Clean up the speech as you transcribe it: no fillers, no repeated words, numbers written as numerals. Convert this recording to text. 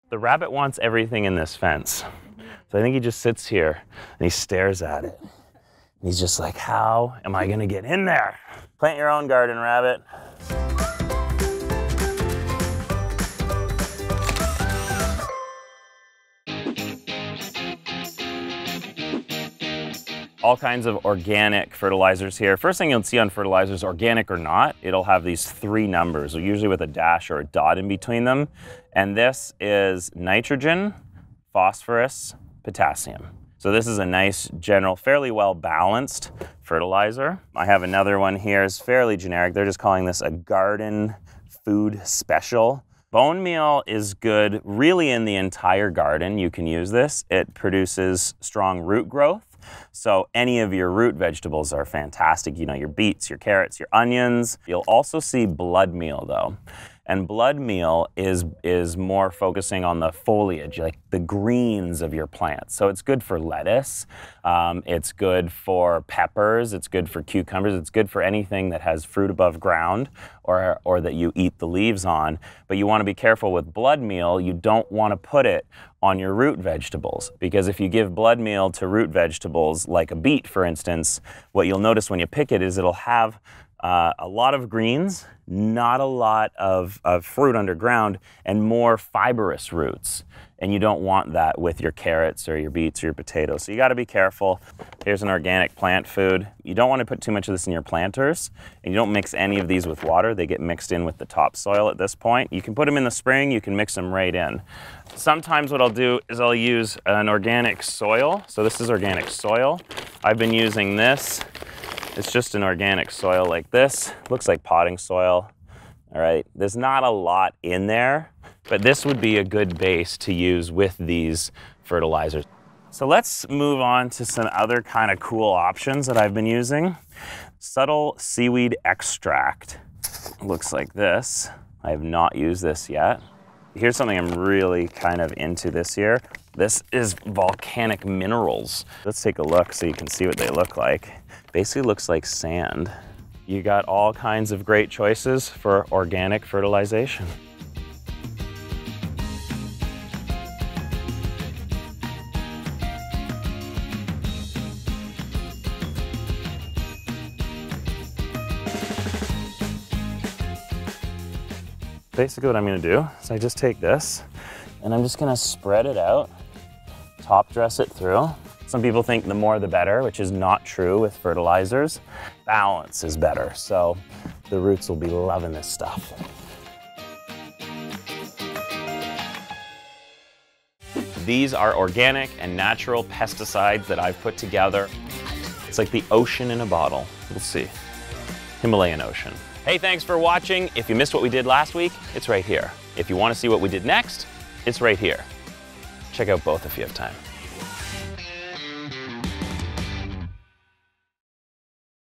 The rabbit wants everything in this fence. So I think he just sits here and he stares at it. And he's just like, how am I gonna get in there? Plant your own garden, rabbit. All kinds of organic fertilizers here. First thing you'll see on fertilizers, organic or not, it'll have these 3 numbers, usually with a dash or a dot in between them. And this is nitrogen, phosphorus, potassium. So this is a nice, general, fairly well balanced fertilizer. I have another one here, it's fairly generic. They're just calling this a garden food special. Bone meal is good really in the entire garden. You can use this. It produces strong root growth. So any of your root vegetables are fantastic. You know, your beets, your carrots, your onions. You'll also see blood meal though. And blood meal is more focusing on the foliage, like the greens of your plants. So it's good for lettuce, it's good for peppers, it's good for cucumbers, it's good for anything that has fruit above ground or that you eat the leaves on. But you want to be careful with blood meal. You don't want to put it on your root vegetables, because if you give blood meal to root vegetables, like a beet for instance, what you'll notice when you pick it is it'll have a lot of greens, not a lot of fruit underground, and more fibrous roots. And you don't want that with your carrots or your beets or your potatoes. So you got to be careful. Here's an organic plant food. You don't want to put too much of this in your planters, and you don't mix any of these with water. They get mixed in with the topsoil at this point. You can put them in the spring, you can mix them right in. Sometimes what I'll do is I'll use an organic soil. So this is organic soil. I've been using this. It's just an organic soil like this. Looks like potting soil. All right, there's not a lot in there, but this would be a good base to use with these fertilizers. So let's move on to some other kind of cool options that I've been using. Subtle seaweed extract. Looks like this. I have not used this yet. Here's something I'm really kind of into this year. This is volcanic minerals. Let's take a look so you can see what they look like. Basically looks like sand. You got all kinds of great choices for organic fertilization. Basically what I'm gonna do is I just take this and I'm just gonna spread it out, top dress it through. Some people think the more the better, which is not true with fertilizers. Balance is better, so the roots will be loving this stuff. These are organic and natural pesticides that I've put together. It's like the ocean in a bottle. We'll see. Himalayan ocean. Hey, thanks for watching. If you missed what we did last week, it's right here. If you want to see what we did next, it's right here. Check out both if you have time.